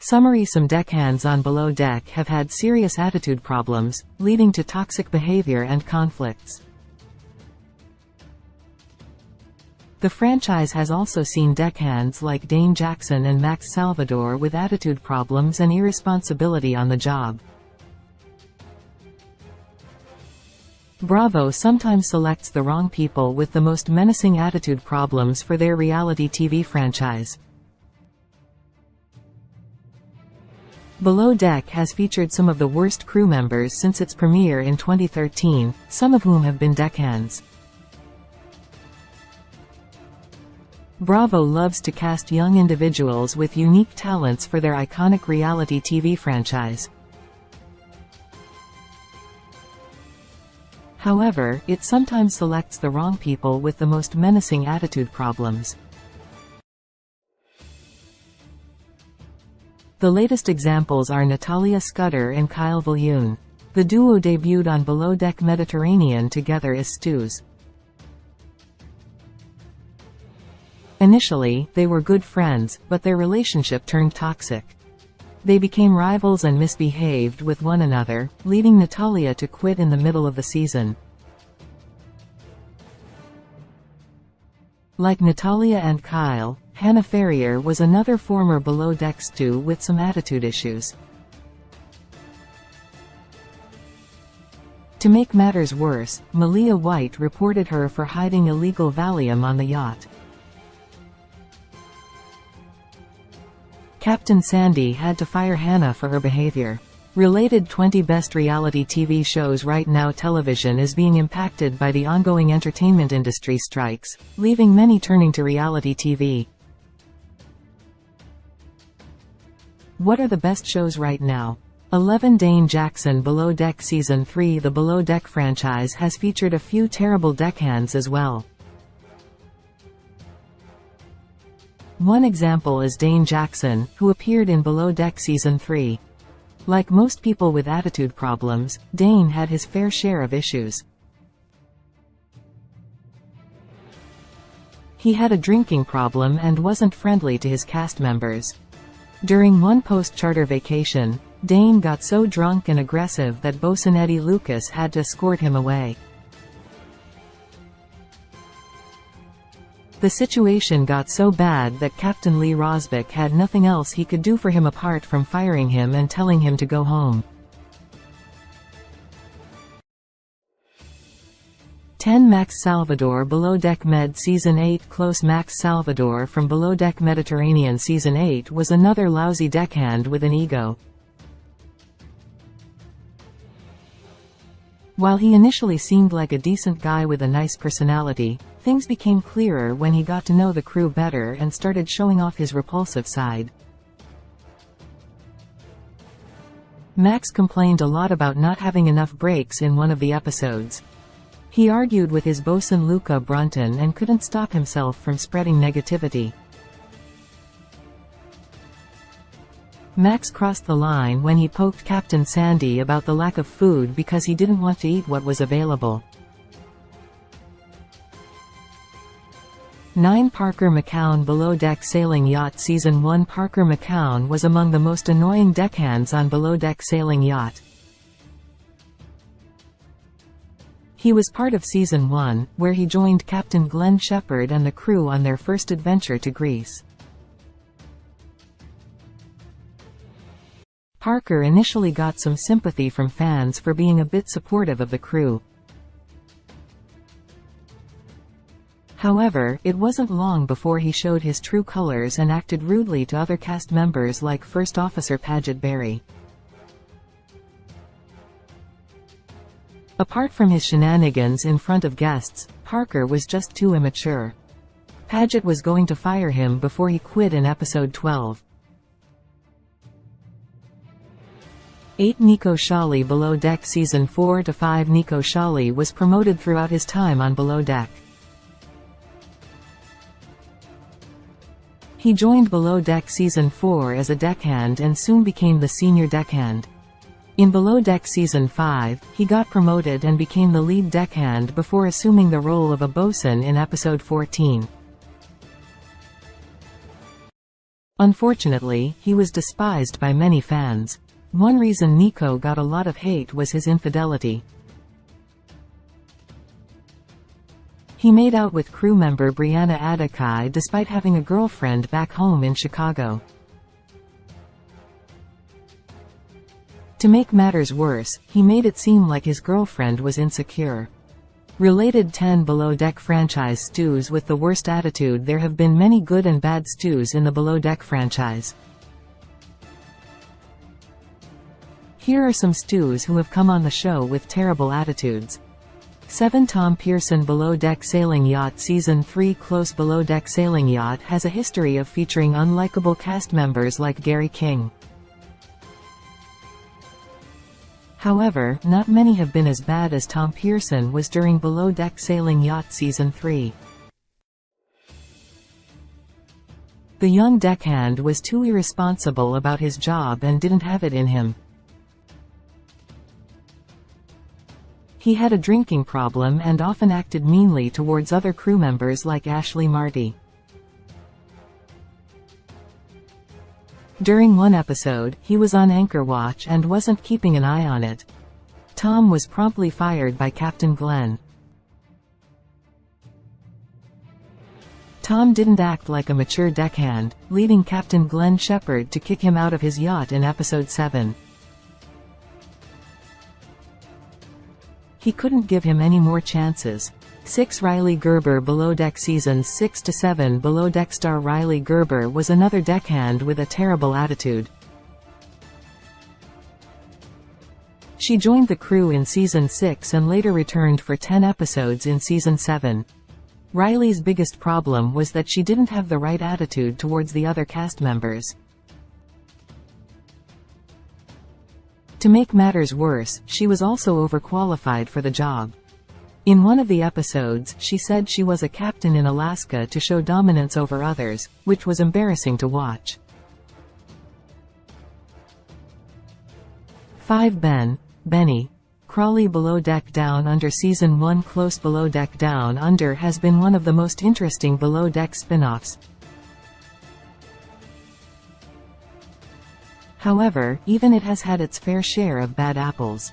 Summary: some deckhands on Below Deck have had serious attitude problems, leading to toxic behavior and conflicts. The franchise has also seen deckhands like Dane Jackson and Max Salvador with attitude problems and irresponsibility on the job. Bravo sometimes selects the wrong people with the most menacing attitude problems for their reality TV franchise. Below Deck has featured some of the worst crew members since its premiere in 2013, some of whom have been deckhands. Bravo loves to cast young individuals with unique talents for their iconic reality TV franchise. However, it sometimes selects the wrong people with the most menacing attitude problems. The latest examples are Natalia Scudder and Kyle Viljoen. The duo debuted on Below Deck Mediterranean together as Stews. Initially, they were good friends, but their relationship turned toxic. They became rivals and misbehaved with one another, leading Natalia to quit in the middle of the season. Like Natalia and Kyle, Hannah Ferrier was another former Below Deck stew with some attitude issues. To make matters worse, Malia White reported her for hiding illegal Valium on the yacht. Captain Sandy had to fire Hannah for her behavior. Related 20 Best Reality TV Shows. Right now television is being impacted by the ongoing entertainment industry strikes, leaving many turning to reality TV. What are the best shows right now? 11 Dane Jackson Below Deck Season 3. The Below Deck franchise has featured a few terrible deckhands as well. One example is Dane Jackson, who appeared in Below Deck Season 3. Like most people with attitude problems, Dane had his fair share of issues. He had a drinking problem and wasn't friendly to his cast members. During one post-charter vacation, Dane got so drunk and aggressive that bosun Eddie Lucas had to escort him away. The situation got so bad that Captain Lee Rosbeck had nothing else he could do for him apart from firing him and telling him to go home. 10 Max Salvador Below Deck Med Season 8. Close. Max Salvador from Below Deck Mediterranean Season 8 was another lousy deckhand with an ego. While he initially seemed like a decent guy with a nice personality, things became clearer when he got to know the crew better and started showing off his repulsive side. Max complained a lot about not having enough breaks in one of the episodes. He argued with his bosun Luca Brunton and couldn't stop himself from spreading negativity. Max crossed the line when he poked Captain Sandy about the lack of food because he didn't want to eat what was available. 9 Parker McCown Below Deck Sailing Yacht Season 1. Parker McCown was among the most annoying deckhands on Below Deck Sailing Yacht. He was part of Season 1, where he joined Captain Glenn Shepard and the crew on their first adventure to Greece. Parker initially got some sympathy from fans for being a bit supportive of the crew. However, it wasn't long before he showed his true colors and acted rudely to other cast members like First Officer Paget Berry. Apart from his shenanigans in front of guests, Parker was just too immature. Paget was going to fire him before he quit in episode 12. 8 Nico Shawley Below Deck Season 4 to 5. Nico Shawley was promoted throughout his time on Below Deck. He joined Below Deck Season 4 as a deckhand and soon became the senior deckhand. In Below Deck Season 5, he got promoted and became the lead deckhand before assuming the role of a bosun in episode 14. Unfortunately, he was despised by many fans. One reason Nico got a lot of hate was his infidelity. He made out with crew member Brianna Adakai despite having a girlfriend back home in Chicago. To make matters worse, he made it seem like his girlfriend was insecure. Related 10 Below Deck franchise stews with the worst attitude. There have been many good and bad stews in the Below Deck franchise. Here are some stews who have come on the show with terrible attitudes. 7 Tom Pearson Below Deck Sailing Yacht Season 3 Close Below Deck Sailing Yacht has a history of featuring unlikable cast members like Gary King. However, not many have been as bad as Tom Pearson was during Below Deck Sailing Yacht Season 3. The young deckhand was too irresponsible about his job and didn't have it in him. He had a drinking problem and often acted meanly towards other crew members like Ashley Marty. During one episode, he was on anchor watch and wasn't keeping an eye on it. Tom was promptly fired by Captain Glenn. Tom didn't act like a mature deckhand, leading Captain Glenn Shepherd to kick him out of his yacht in episode 7. He couldn't give him any more chances. 6 Riley Gerber Below Deck Seasons 6 to 7 Below Deck star Riley Gerber was another deckhand with a terrible attitude. She joined the crew in Season 6 and later returned for 10 episodes in Season 7. Riley's biggest problem was that she didn't have the right attitude towards the other cast members. To make matters worse, she was also overqualified for the job. In one of the episodes, she said she was a captain in Alaska to show dominance over others, which was embarrassing to watch. 5 Benny Crawley Below Deck Down Under Season 1 Close Below Deck Down Under has been one of the most interesting Below Deck spin-offs. However, even it has had its fair share of bad apples.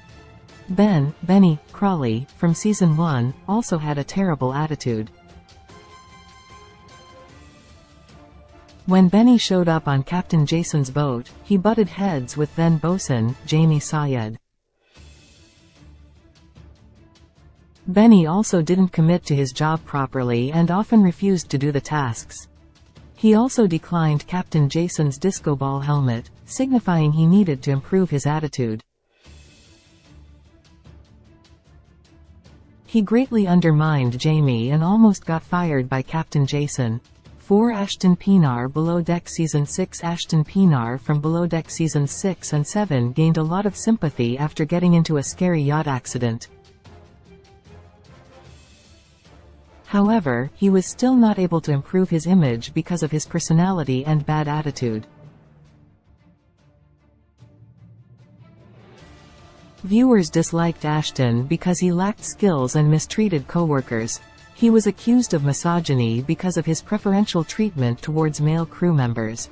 Benny Crawley, from Season 1, also had a terrible attitude. When Benny showed up on Captain Jason's boat, he butted heads with then bosun, Jamie Sayed. Benny also didn't commit to his job properly and often refused to do the tasks. He also declined Captain Jason's disco ball helmet, signifying he needed to improve his attitude. He greatly undermined Jamie and almost got fired by Captain Jason. 4 Ashton Pinar Below Deck Season 6 Ashton Pinar from Below Deck Seasons 6 and 7 gained a lot of sympathy after getting into a scary yacht accident. However, he was still not able to improve his image because of his personality and bad attitude. Viewers disliked Ashton because he lacked skills and mistreated coworkers. He was accused of misogyny because of his preferential treatment towards male crew members.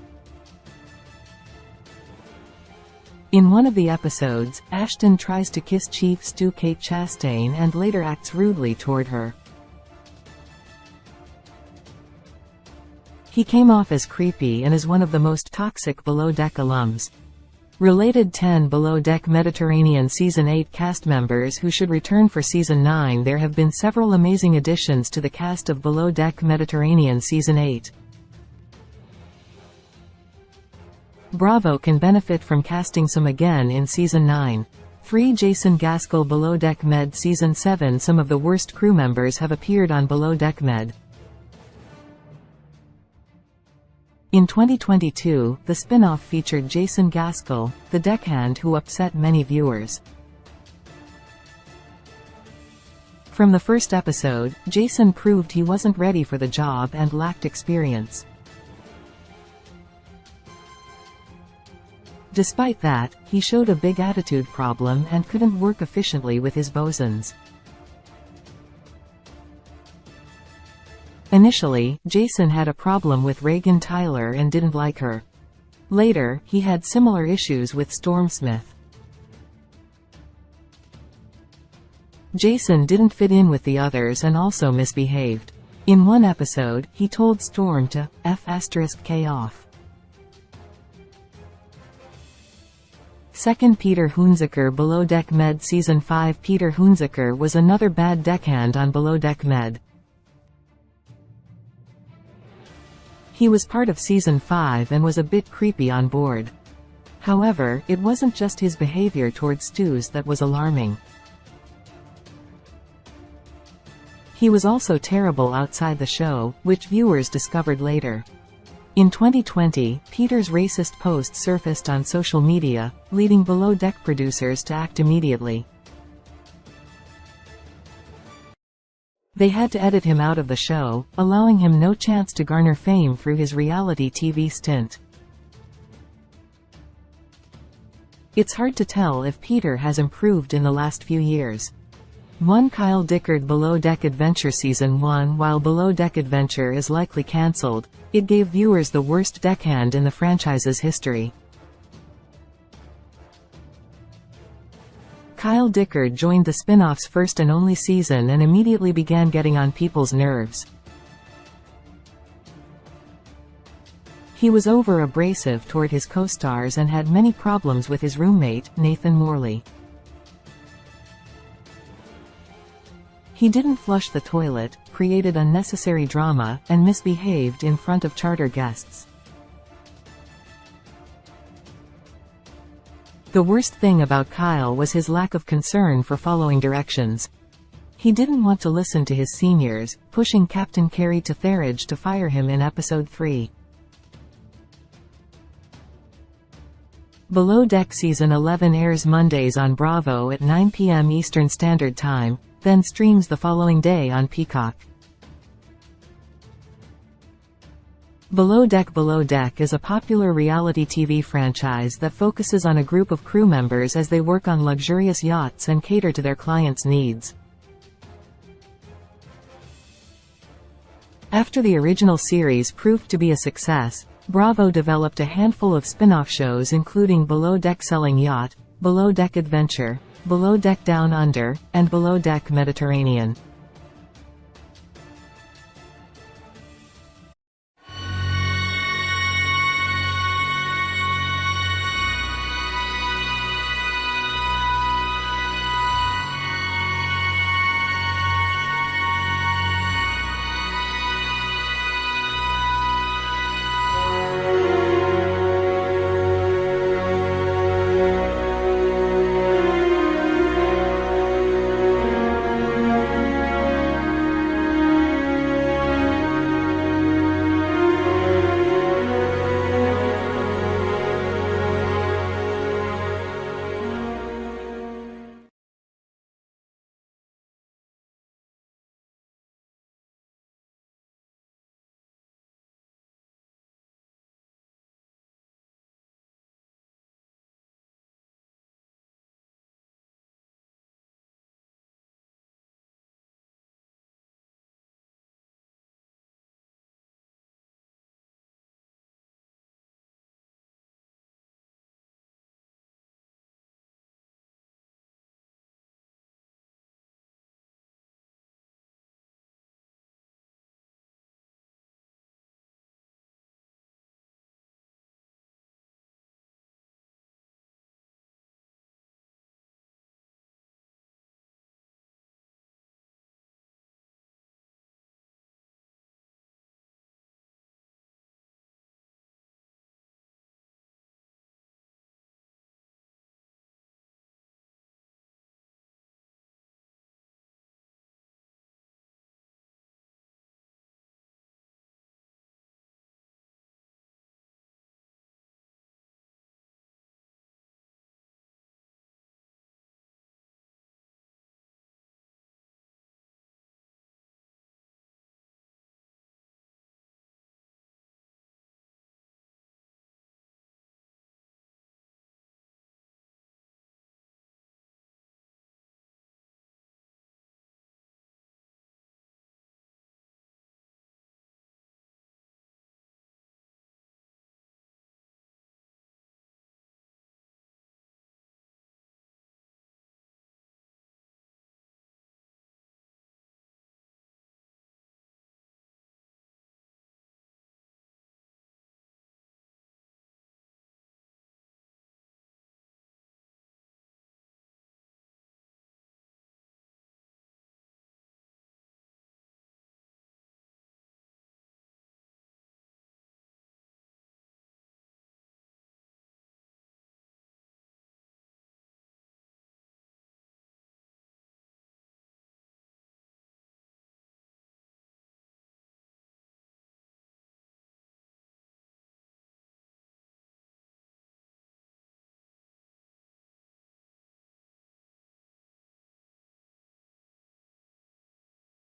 In one of the episodes, Ashton tries to kiss Chief Stew Kate Chastain and later acts rudely toward her. He came off as creepy and is one of the most toxic Below Deck alums. Related 10 Below Deck Mediterranean Season 8 cast members who should return for Season 9. There have been several amazing additions to the cast of Below Deck Mediterranean Season 8. Bravo can benefit from casting some again in Season 9. 3 Jason Gaskell Below Deck Med Season 7 Some of the worst crew members have appeared on Below Deck Med. In 2022, the spin-off featured Jason Gaskell, the deckhand who upset many viewers. From the first episode, Jason proved he wasn't ready for the job and lacked experience. Despite that, he showed a big attitude problem and couldn't work efficiently with his bosuns. Initially, Jason had a problem with Reagan Tyler and didn't like her. Later, he had similar issues with Storm Smith. Jason didn't fit in with the others and also misbehaved. In one episode, he told Storm to F***K off. Second, Peter Hunziker. Below Deck Med Season 5. Peter Hunziker was another bad deckhand on Below Deck Med. He was part of Season 5 and was a bit creepy on board. However, it wasn't just his behavior towards Stews that was alarming. He was also terrible outside the show, which viewers discovered later. In 2020, Peter's racist post surfaced on social media, leading Below Deck producers to act immediately. They had to edit him out of the show, allowing him no chance to garner fame through his reality TV stint. It's hard to tell if Peter has improved in the last few years. 1. Kyle Dickard. Below Deck Adventure Season 1. While Below Deck Adventure is likely cancelled, it gave viewers the worst deckhand in the franchise's history. Kyle Dickard joined the spin-off's first and only season and immediately began getting on people's nerves. He was over-abrasive toward his co-stars and had many problems with his roommate, Nathan Morley. He didn't flush the toilet, created unnecessary drama, and misbehaved in front of charter guests. The worst thing about Kyle was his lack of concern for following directions. He didn't want to listen to his seniors, pushing Captain Carey Tetheridge to fire him in Episode 3. Below Deck Season 11 airs Mondays on Bravo at 9 p.m. Eastern Standard Time, then streams the following day on Peacock. Below Deck is a popular reality TV franchise that focuses on a group of crew members as they work on luxurious yachts and cater to their clients' needs. After the original series proved to be a success, Bravo developed a handful of spin-off shows including Below Deck Selling Yacht, Below Deck Adventure, Below Deck Down Under, and Below Deck Mediterranean.